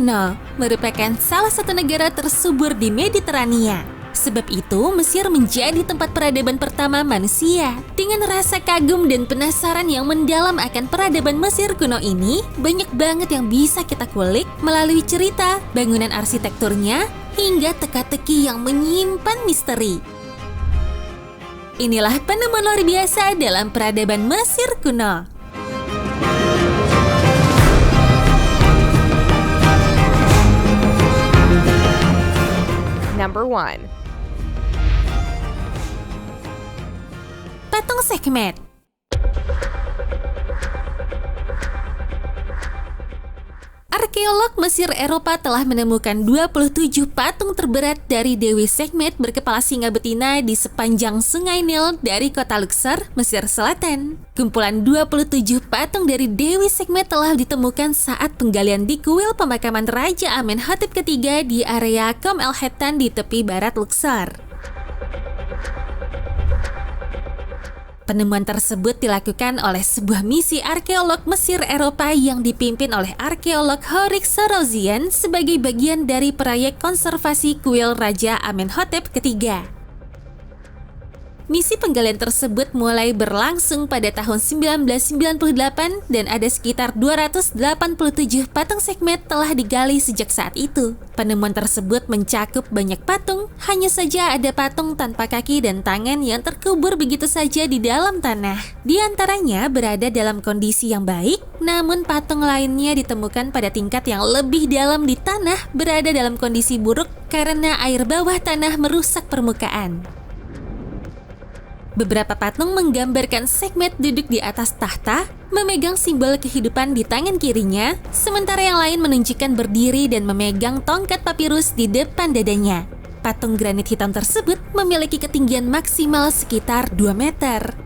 kuno merupakan salah satu negara tersubur di Mediterania. Sebab itu, Mesir menjadi tempat peradaban pertama manusia. Dengan rasa kagum dan penasaran yang mendalam akan peradaban Mesir kuno ini, banyak banget yang bisa kita kulik melalui cerita, bangunan arsitekturnya, hingga teka-teki yang menyimpan misteri. Inilah penemuan luar biasa dalam peradaban Mesir kuno. Number 1. Patung Sekhmet. Arkeolog Mesir Eropa telah menemukan 27 patung terberat dari Dewi Sekhmet berkepala singa betina di sepanjang Sungai Nil dari kota Luxor, Mesir Selatan. Kumpulan 27 patung dari Dewi Sekhmet telah ditemukan saat penggalian di kuil pemakaman Raja Amenhotep III di area Qom el-Hittan di tepi barat Luxor. Penemuan tersebut dilakukan oleh sebuah misi arkeolog Mesir Eropa yang dipimpin oleh arkeolog Horik Sorozian sebagai bagian dari proyek konservasi kuil Raja Amenhotep III. Misi penggalian tersebut mulai berlangsung pada tahun 1998 dan ada sekitar 287 patung Sekhmet telah digali sejak saat itu. Penemuan tersebut mencakup banyak patung, hanya saja ada patung tanpa kaki dan tangan yang terkubur begitu saja di dalam tanah. Di antaranya berada dalam kondisi yang baik, namun patung lainnya ditemukan pada tingkat yang lebih dalam di tanah berada dalam kondisi buruk karena air bawah tanah merusak permukaan. Beberapa patung menggambarkan Sekhmet duduk di atas tahta, memegang simbol kehidupan di tangan kirinya, sementara yang lain menunjukkan berdiri dan memegang tongkat papirus di depan dadanya. Patung granit hitam tersebut memiliki ketinggian maksimal sekitar 2 meter.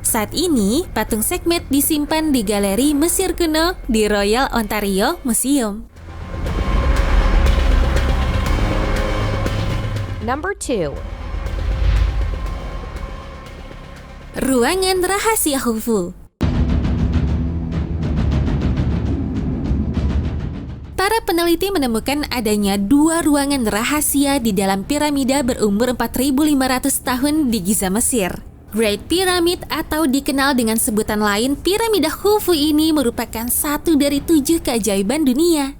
Saat ini, patung Sekhmet disimpan di Galeri Mesir Kuno di Royal Ontario Museum. Number 2. Ruangan rahasia Khufu. Para peneliti menemukan adanya 2 ruangan rahasia di dalam piramida berumur 4.500 tahun di Giza, Mesir. Great Pyramid atau dikenal dengan sebutan lain piramida Khufu ini merupakan satu dari 7 keajaiban dunia.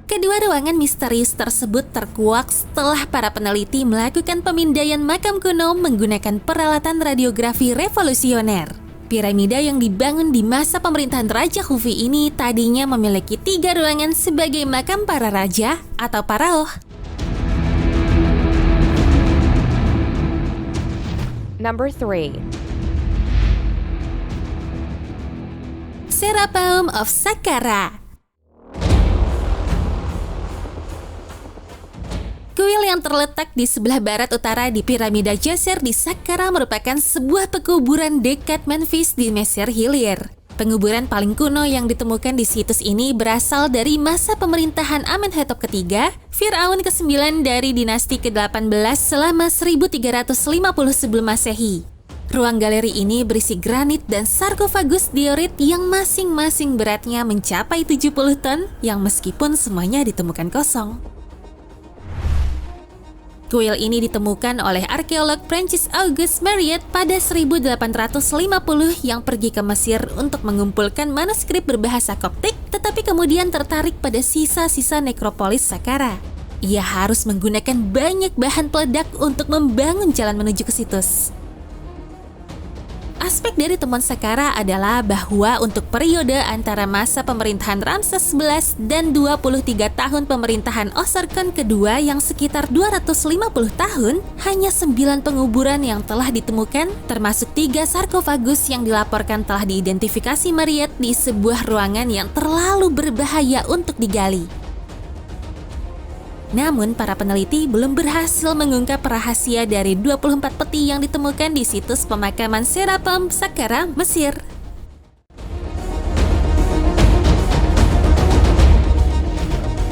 Kedua ruangan misterius tersebut terkuak setelah para peneliti melakukan pemindaian makam kuno menggunakan peralatan radiografi revolusioner. Piramida yang dibangun di masa pemerintahan Raja Khufu ini tadinya memiliki 3 ruangan sebagai makam para raja atau pharaoh. Number 3. Serapeum of Saqqara. Kuil yang terletak di sebelah barat utara di piramida Djoser di Saqqara merupakan sebuah pekuburan dekat Memphis di Mesir Hilir. Penguburan paling kuno yang ditemukan di situs ini berasal dari masa pemerintahan Amenhotep III, Firaun ke-9 dari dinasti ke-18 selama 1350 sebelum Masehi. Ruang galeri ini berisi granit dan sarkofagus diorit yang masing-masing beratnya mencapai 70 ton yang meskipun semuanya ditemukan kosong. Kuil ini ditemukan oleh arkeolog Francis Auguste Mariette pada 1850 yang pergi ke Mesir untuk mengumpulkan manuskrip berbahasa Koptik, tetapi kemudian tertarik pada sisa-sisa nekropolis Saqqara. Ia harus menggunakan banyak bahan peledak untuk membangun jalan menuju ke situs. Aspek dari temuan Saqqara adalah bahwa untuk periode antara masa pemerintahan Ramses XI dan 23 tahun pemerintahan Osorkon kedua yang sekitar 250 tahun, hanya 9 penguburan yang telah ditemukan, termasuk 3 sarkofagus yang dilaporkan telah diidentifikasi Mariette di sebuah ruangan yang terlalu berbahaya untuk digali. Namun, para peneliti belum berhasil mengungkap rahasia dari 24 peti yang ditemukan di situs pemakaman Serapeum Saqqara, Mesir.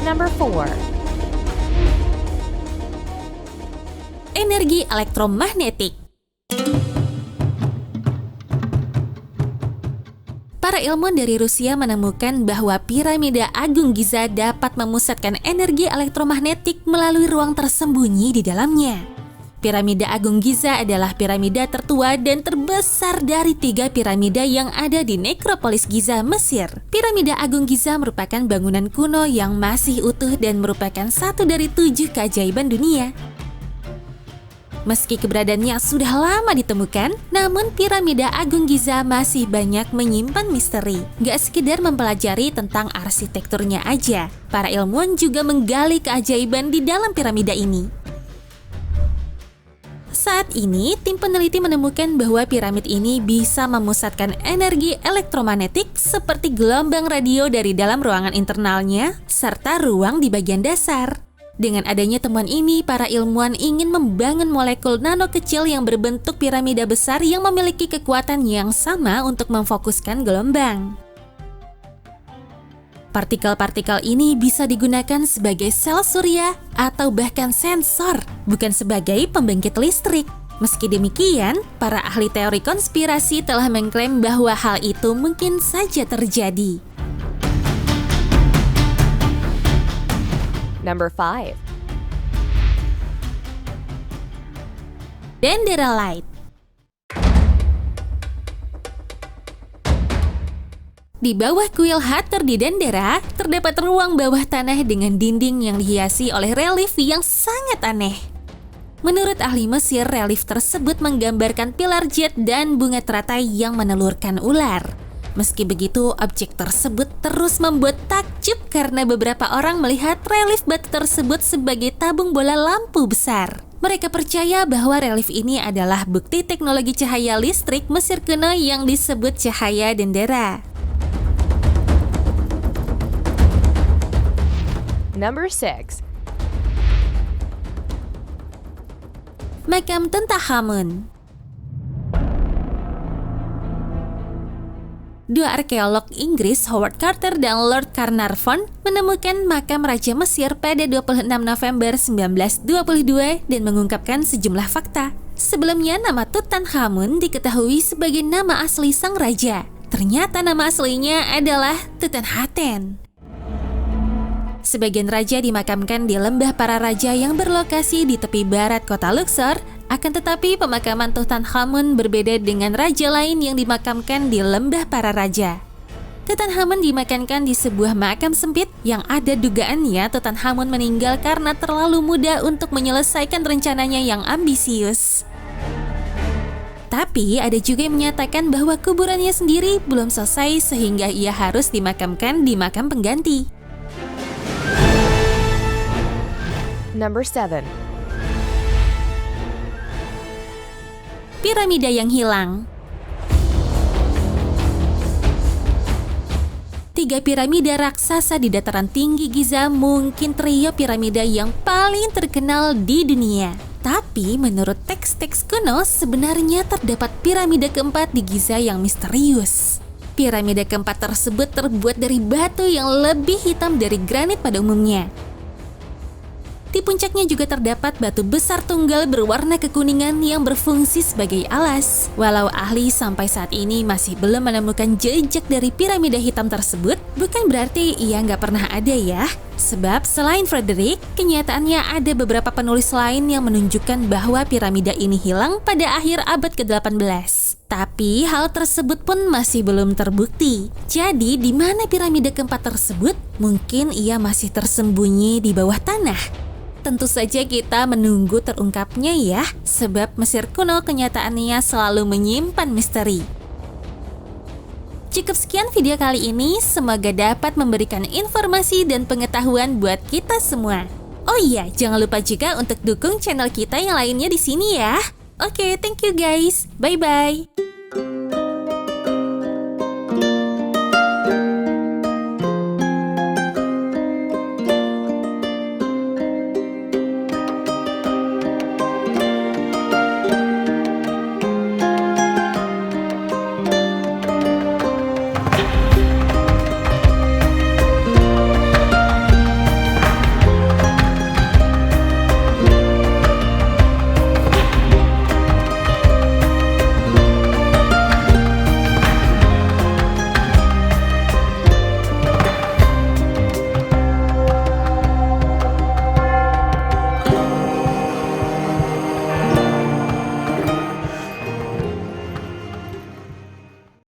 Number 4. Energi elektromagnetik. para ilmuwan dari Rusia menemukan bahwa piramida Agung Giza dapat memusatkan energi elektromagnetik melalui ruang tersembunyi di dalamnya. Piramida Agung Giza adalah piramida tertua dan terbesar dari 3 piramida yang ada di nekropolis Giza, Mesir. Piramida Agung Giza merupakan bangunan kuno yang masih utuh dan merupakan satu dari 7 keajaiban dunia. Meski keberadaannya sudah lama ditemukan, namun piramida Agung Giza masih banyak menyimpan misteri. Gak sekedar mempelajari tentang arsitekturnya aja, para ilmuwan juga menggali keajaiban di dalam piramida ini. Saat ini, tim peneliti menemukan bahwa piramid ini bisa memusatkan energi elektromagnetik seperti gelombang radio dari dalam ruangan internalnya, serta ruang di bagian dasar. Dengan adanya temuan ini, para ilmuwan ingin membangun molekul nano kecil yang berbentuk piramida besar yang memiliki kekuatan yang sama untuk memfokuskan gelombang. Partikel-partikel ini bisa digunakan sebagai sel surya atau bahkan sensor, bukan sebagai pembangkit listrik. Meski demikian, para ahli teori konspirasi telah mengklaim bahwa hal itu mungkin saja terjadi. Number 5. Dendera Light. Di bawah kuil Hathor di Dendera, terdapat ruang bawah tanah dengan dinding yang dihiasi oleh relief yang sangat aneh. Menurut ahli Mesir, relief tersebut menggambarkan pilar jet dan bunga teratai yang menelurkan ular. Meski begitu, objek tersebut terus membuat takjub karena beberapa orang melihat relief batu tersebut sebagai tabung bola lampu besar. Mereka percaya bahwa relief ini adalah bukti teknologi cahaya listrik Mesir kuno yang disebut cahaya Dendera. Number 6. Makam Tutankhamun. Dua arkeolog Inggris, Howard Carter dan Lord Carnarvon, menemukan makam Raja Mesir pada 26 November 1922 dan mengungkapkan sejumlah fakta. Sebelumnya, nama Tutankhamun diketahui sebagai nama asli sang raja. Ternyata nama aslinya adalah Tutankhaten. Sebagian raja dimakamkan di lembah para raja yang berlokasi di tepi barat kota Luxor. Akan tetapi pemakaman Tutankhamun berbeda dengan raja lain yang dimakamkan di lembah para raja. Tutankhamun dimakamkan di sebuah makam sempit yang ada dugaannya Tutankhamun meninggal karena terlalu muda untuk menyelesaikan rencananya yang ambisius. Tapi ada juga yang menyatakan bahwa kuburannya sendiri belum selesai sehingga ia harus dimakamkan di makam pengganti. Number 7. Piramida yang hilang. 3 piramida raksasa di dataran tinggi Giza mungkin trio piramida yang paling terkenal di dunia. Tapi menurut teks-teks kuno, sebenarnya terdapat piramida keempat di Giza yang misterius. Piramida keempat tersebut terbuat dari batu yang lebih hitam dari granit pada umumnya. Di puncaknya juga terdapat batu besar tunggal berwarna kekuningan yang berfungsi sebagai alas. Walau ahli sampai saat ini masih belum menemukan jejak dari piramida hitam tersebut, bukan berarti ia nggak pernah ada ya. Sebab selain Frederick, kenyataannya ada beberapa penulis lain yang menunjukkan bahwa piramida ini hilang pada akhir abad ke-18. Tapi hal tersebut pun masih belum terbukti. Jadi di mana piramida keempat tersebut? Mungkin ia masih tersembunyi di bawah tanah. Tentu saja kita menunggu terungkapnya ya, sebab Mesir kuno kenyataannya selalu menyimpan misteri. Cukup sekian video kali ini, semoga dapat memberikan informasi dan pengetahuan buat kita semua. Oh iya, jangan lupa juga untuk dukung channel kita yang lainnya di sini ya. Oke, thank you guys. Bye-bye.